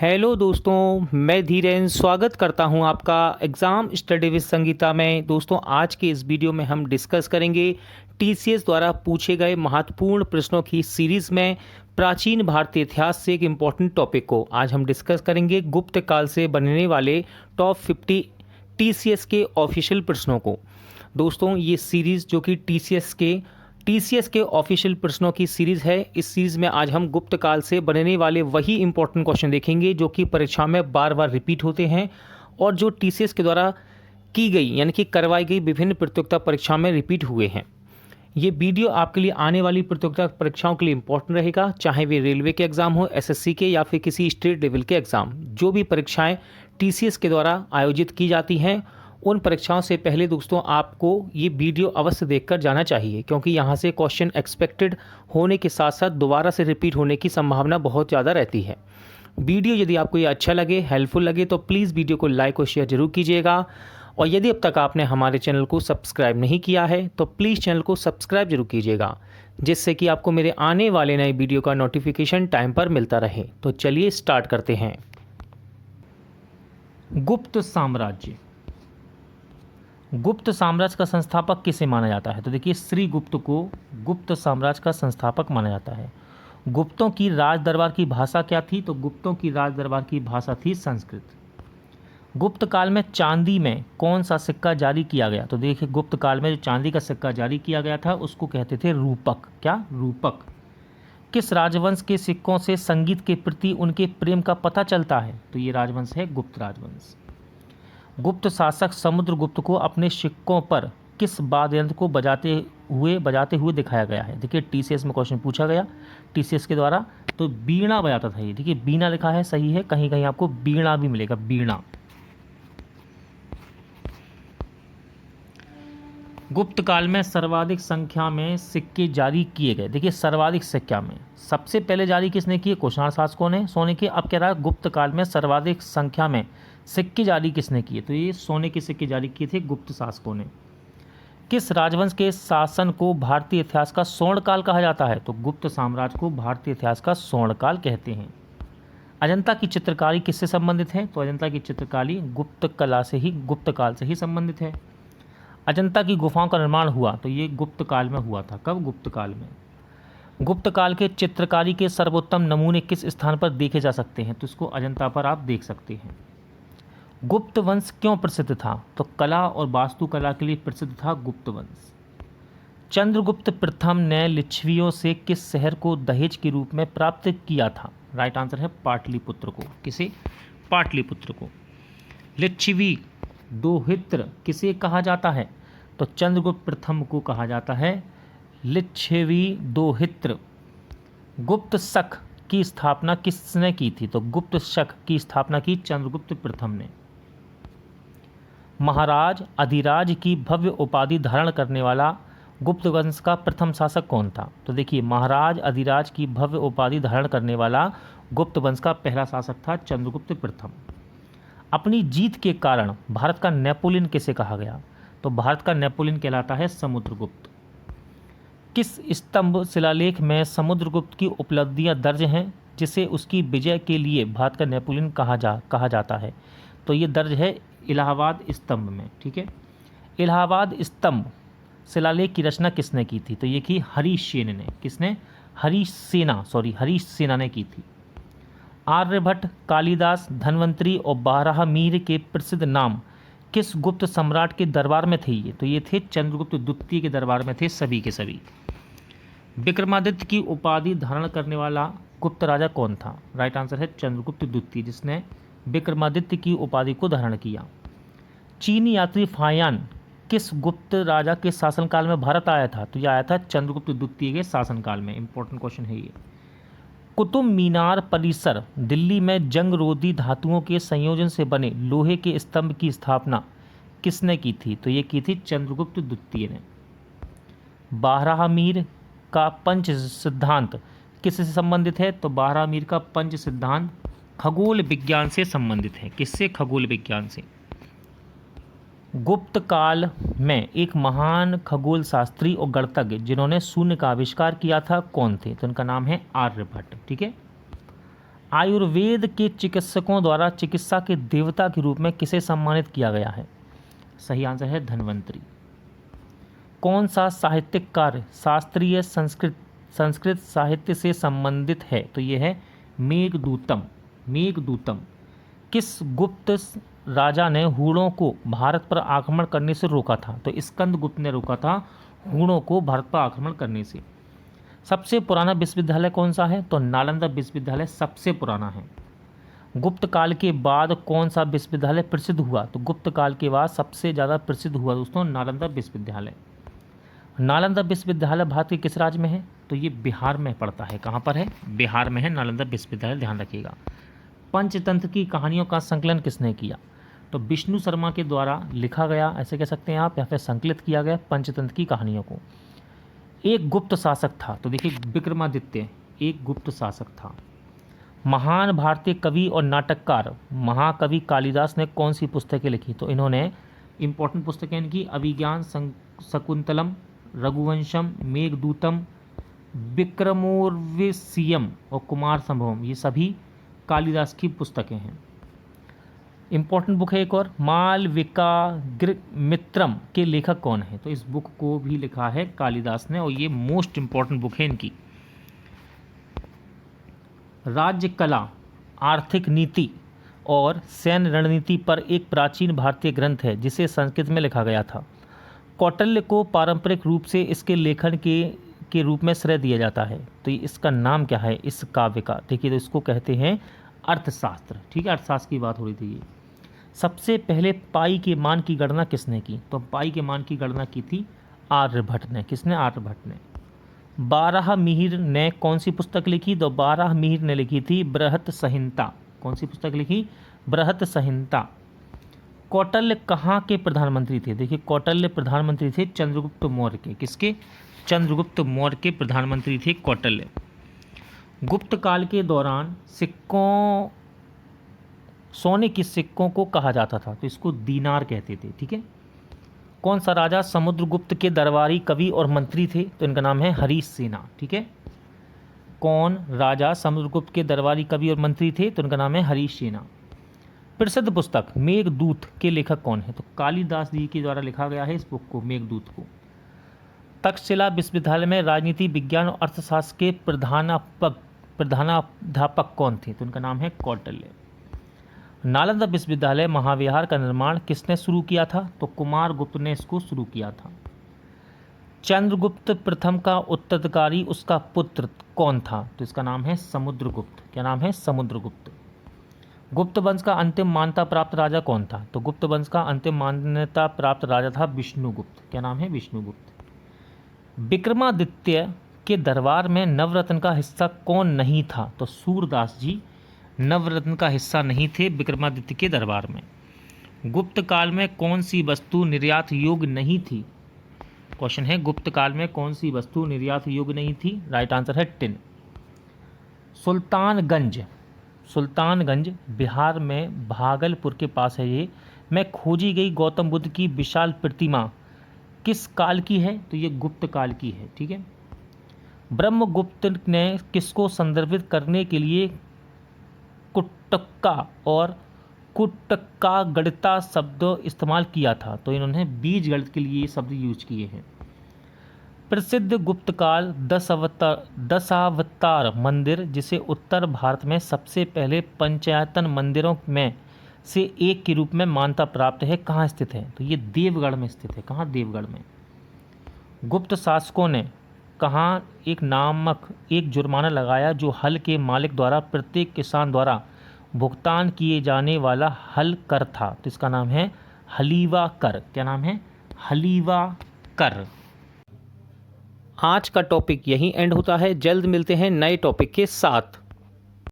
Hello दोस्तों, मैं धीरेन स्वागत करता हूं आपका एग्ज़ाम स्टडी विद संगीता में। दोस्तों, आज के इस वीडियो में हम डिस्कस करेंगे टीसीएस द्वारा पूछे गए महत्वपूर्ण प्रश्नों की सीरीज़ में प्राचीन भारतीय इतिहास से एक इम्पॉर्टेंट टॉपिक को आज हम डिस्कस करेंगे गुप्त काल से बनने वाले टॉप 50 टीसीएस के ऑफिशियल प्रश्नों को। दोस्तों, ये सीरीज़ जो कि टीसीएस के ऑफिशियल प्रश्नों की सीरीज़ है। इस सीरीज़ में आज हम गुप्त काल से बनने वाले वही इंपॉर्टेंट क्वेश्चन देखेंगे जो कि परीक्षा में बार बार रिपीट होते हैं और जो टीसीएस के द्वारा की गई यानी कि करवाई गई विभिन्न प्रतियोगिता परीक्षा में रिपीट हुए हैं। ये वीडियो आपके लिए आने वाली प्रतियोगिता परीक्षाओं के लिए इंपॉर्टेंट रहेगा, चाहे वे रेलवे के एग्ज़ाम हो, एसएससी के या फिर किसी स्टेट लेवल के एग्ज़ाम। जो भी परीक्षाएँ टीसीएस के द्वारा आयोजित की जाती हैं उन परीक्षाओं से पहले दोस्तों आपको ये वीडियो अवश्य देखकर जाना चाहिए, क्योंकि यहाँ से क्वेश्चन एक्सपेक्टेड होने के साथ साथ दोबारा से रिपीट होने की संभावना बहुत ज़्यादा रहती है। वीडियो यदि आपको ये अच्छा लगे, हेल्पफुल लगे तो प्लीज़ वीडियो को लाइक और शेयर जरूर कीजिएगा। और यदि अब तक आपने हमारे चैनल को सब्सक्राइब नहीं किया है तो प्लीज़ चैनल को सब्सक्राइब जरूर कीजिएगा, जिससे कि आपको मेरे आने वाले नए वीडियो का नोटिफिकेशन टाइम पर मिलता रहे। तो चलिए स्टार्ट करते हैं। गुप्त साम्राज्य। गुप्त साम्राज्य का संस्थापक किसे माना जाता है? तो देखिए, श्री गुप्त को गुप्त साम्राज्य का संस्थापक माना जाता है। गुप्तों की राज दरबार की भाषा क्या थी? तो गुप्तों की राज दरबार की भाषा थी संस्कृत। गुप्त काल में चांदी में कौन सा सिक्का जारी किया गया? तो देखिए, गुप्त काल में जो चांदी का सिक्का जारी किया गया था उसको कहते थे रूपक। क्या? रूपक। किस राजवंश के सिक्कों से संगीत के प्रति उनके प्रेम का पता चलता है? तो ये राजवंश है गुप्त राजवंश। गुप्त शासक समुद्रगुप्त को अपने सिक्कों पर किस वाद्य यंत्र को बजाते हुए दिखाया गया है? देखिए, टीसीएस में क्वेश्चन पूछा गया टीसीएस के द्वारा, तो बीणा बजाता था ये। देखिए, बीणा लिखा है, सही है, कहीं कहीं आपको बीणा भी मिलेगा, बीणा। गुप्त काल में सर्वाधिक संख्या में सिक्के जारी किए गए। देखिए, सर्वाधिक संख्या में सबसे पहले जारी किसने किए? कुषाण शासकों ने सोने के। अब कह रहा है गुप्त काल में सर्वाधिक संख्या में सिक्के जारी किसने किए? तो ये सोने के सिक्के जारी किए थे गुप्त शासकों ने। किस राजवंश के शासन को भारतीय इतिहास का स्वर्ण काल कहा जाता है? तो गुप्त साम्राज्य को भारतीय इतिहास का स्वर्ण काल कहते हैं। अजंता की चित्रकारी किससे संबंधित है? तो अजंता की चित्रकारी गुप्त काल से ही संबंधित है। अजंता की गुफाओं का निर्माण हुआ तो ये गुप्त काल में हुआ था। कब? गुप्त काल में। गुप्त काल के चित्रकारी के सर्वोत्तम नमूने किस स्थान पर देखे जा सकते हैं? तो इसको अजंता पर आप देख सकते हैं। गुप्त वंश क्यों प्रसिद्ध था? तो कला और वास्तुकला के लिए प्रसिद्ध था गुप्त वंश। चंद्रगुप्त प्रथम ने लिच्छवियों से किस शहर को दहेज के रूप में प्राप्त किया था? राइट आंसर है पाटलिपुत्र को। किसे? पाटलिपुत्र को। लिच्छवी दोहित्र किसे कहा जाता है? तो चंद्रगुप्त प्रथम को कहा जाता है लिच्छवी दोहित्र। गुप्त शक की स्थापना किसने की थी? तो गुप्त शक की स्थापना की चंद्रगुप्त प्रथम ने। महाराज अधिराज की भव्य उपाधि धारण करने वाला गुप्त वंश का प्रथम शासक कौन था? तो देखिए, महाराज अधिराज की भव्य उपाधि धारण करने वाला गुप्त वंश का पहला शासक था चंद्रगुप्त प्रथम। अपनी जीत के कारण भारत का नेपोलियन किसे कहा गया? तो भारत का नेपोलियन कहलाता है समुद्रगुप्त। किस स्तंभ शिलालेख में समुद्रगुप्त की उपलब्धियां दर्ज हैं जिसे उसकी विजय के लिए भारत का नेपोलियन कहा जाता है? तो ये दर्ज है इलाहाबाद स्तंभ में। ठीक है, इलाहाबाद स्तंभ शिलालेख की रचना किसने की थी? तो ये की हरिसेन ने। किसने? हरीश सेना ने की थी। आर्यभट्ट, कालिदास, धन्वंतरी और बारहमीर के प्रसिद्ध नाम किस गुप्त सम्राट के दरबार में थे? ये तो ये थे चंद्रगुप्त द्वितीय के दरबार में थे सभी के सभी। विक्रमादित्य की उपाधि धारण करने वाला गुप्त राजा कौन था? राइट आंसर है चंद्रगुप्त द्वितीय, जिसने विक्रमादित्य की उपाधि को धारण किया। चीनी यात्री फायान किस गुप्त राजा के शासनकाल में भारत आया था? तो यह आया था चंद्रगुप्त द्वितीय के शासनकाल में। इंपॉर्टेंट क्वेश्चन है ये। कुतुब मीनार परिसर दिल्ली में जंगरोधी धातुओं के संयोजन से बने लोहे के स्तंभ की स्थापना किसने की थी? तो ये की थी चंद्रगुप्त द्वितीय ने। बारहमीर का पंच सिद्धांत किससे संबंधित है? तो बारहमीर का पंच सिद्धांत खगोल विज्ञान से संबंधित है। किससे? खगोल विज्ञान से। गुप्त काल में एक महान खगोल शास्त्री और गणितज्ञ जिन्होंने शून्य का आविष्कार किया था कौन थे? तो उनका नाम है आर्यभट्ट। ठीक है, आयुर्वेद के चिकित्सकों द्वारा चिकित्सा के देवता के रूप में किसे सम्मानित किया गया है? सही आंसर है धन्वंतरी। कौन सा साहित्यिक कार्य शास्त्रीय संस्कृत साहित्य से संबंधित है? तो ये है मेघदूतम। मेघदूतम। किस गुप्त राजा ने हूणों को भारत पर आक्रमण करने से रोका था? तो स्कंदगुप्त ने रोका था हूणों को भारत पर आक्रमण करने से। सबसे पुराना विश्वविद्यालय कौन सा है? तो नालंदा विश्वविद्यालय सबसे पुराना है। गुप्त काल के बाद कौन सा विश्वविद्यालय प्रसिद्ध हुआ? तो गुप्त काल के बाद सबसे ज़्यादा प्रसिद्ध हुआ दोस्तों नालंदा विश्वविद्यालय। नालंदा विश्वविद्यालय भारत के किस राज्य में है? तो ये बिहार में पड़ता है। कहाँ पर है? बिहार में है नालंदा विश्वविद्यालय, ध्यान रखिएगा। पंचतंत्र की कहानियों का संकलन किसने किया? तो विष्णु शर्मा के द्वारा लिखा गया, ऐसे कह सकते हैं आप, या फिर संकलित किया गया पंचतंत्र की कहानियों को। एक गुप्त शासक था, तो देखिए विक्रमादित्य एक गुप्त शासक था। महान भारतीय कवि और नाटककार महाकवि कालिदास ने कौन सी पुस्तकें लिखी? तो इन्होंने इंपॉर्टेंट पुस्तकें इनकी अभिज्ञान शकुंतलम, रघुवंशम, मेघदूतम, विक्रमोर्वशीयम और कुमार संभवम, ये सभी कालिदास की पुस्तकें हैं। इंपॉर्टेंट बुक है एक और, मालविकाग्निमित्रम के लेखक कौन है? तो इस बुक को भी लिखा है कालिदास ने और ये मोस्ट इंपॉर्टेंट बुक है इनकी। राज्य कला, आर्थिक नीति और सैन्य रणनीति पर एक प्राचीन भारतीय ग्रंथ है जिसे संस्कृत में लिखा गया था। कौटिल्य को पारंपरिक रूप से इसके लेखन के रूप में श्रेय दिया जाता है। तो इसका नाम क्या है इस काव्य का? देखिए, तो इसको कहते हैं अर्थशास्त्र। ठीक है, अर्थशास्त्र की बात हो रही थी ये। सबसे पहले पाई के मान की गणना किसने की? तो पाई के मान की गणना की थी आर्यभट्ट ने। किसने? आर्यभट्ट ने। बारहमिहिर ने कौन सी पुस्तक लिखी? तो बारहमिहिर ने लिखी थी बृहत संहिता। कौन सी पुस्तक लिखी? बृहत संहिता। कौटिल्य कहाँ के प्रधानमंत्री थे? देखिए, कौटिल्य प्रधानमंत्री थे चंद्रगुप्त मौर्य के। किसके? चंद्रगुप्त मौर्य के प्रधानमंत्री थे कौटिल्य। गुप्त काल के दौरान सिक्कों, सोने के सिक्कों को कहा जाता था, तो इसको दीनार कहते थे। ठीक है। कौन सा राजा समुद्रगुप्त के दरबारी कवि और मंत्री थे? तो इनका नाम है हरीश सेना। ठीक है। कौन राजा समुद्रगुप्त के दरबारी कवि और मंत्री थे? तो इनका नाम है हरीश सेना। प्रसिद्ध पुस्तक मेघदूत के लेखक कौन है? तो कालिदास जी के द्वारा लिखा गया है इस बुक को, मेघदूत को। तक्षशिला विश्वविद्यालय में राजनीति विज्ञान और अर्थशास्त्र के प्रधानाध्यापक कौन थे? तो उनका नाम है कौटिल्य। नालंदा विश्वविद्यालय महाविहार का निर्माण किसने शुरू किया था? तो कुमारगुप्त ने इसको शुरू किया था। चंद्रगुप्त प्रथम का उत्तराधिकारी उसका पुत्र कौन था? तो इसका नाम है समुद्रगुप्त। क्या नाम है? समुद्रगुप्त। गुप्त वंश का अंतिम मान्यता प्राप्त राजा कौन था? तो गुप्त वंश का अंतिम मान्यता प्राप्त राजा था विष्णुगुप्त। क्या नाम है? विष्णुगुप्त। विक्रमादित्य के दरबार में नवरत्न का हिस्सा कौन नहीं था? तो सूरदास जी नवरत्न का हिस्सा नहीं थे विक्रमादित्य के दरबार में। गुप्त काल में कौन सी वस्तु निर्यात योग्य नहीं थी? क्वेश्चन है, गुप्त काल में कौन सी वस्तु निर्यात योग्य नहीं थी? राइट आंसर है टिन। सुल्तानगंज बिहार में भागलपुर के पास है ये, में खोजी गई गौतम बुद्ध की विशाल प्रतिमा किस काल की है? तो ये गुप्त काल की है। ठीक है। ब्रह्मगुप्त ने किसको संदर्भित करने के लिए कुट्टका और कुट्टका गणिता शब्द इस्तेमाल किया था? तो इन्होंने बीज गणित के लिए ये शब्द यूज किए हैं। प्रसिद्ध गुप्त काल दशावतार मंदिर, जिसे उत्तर भारत में सबसे पहले पंचायतन मंदिरों में से एक के रूप में मान्यता प्राप्त है, कहाँ स्थित है? तो ये देवगढ़ में स्थित है। कहाँ? देवगढ़ में। गुप्त शासकों ने कहाँ एक जुर्माना लगाया जो हल के मालिक द्वारा प्रत्येक किसान द्वारा भुगतान किए जाने वाला हल कर था? तो इसका नाम है हलीवा कर। क्या नाम है? हलीवा कर। आज का टॉपिक यहीं एंड होता है। जल्द मिलते हैं नए टॉपिक के साथ।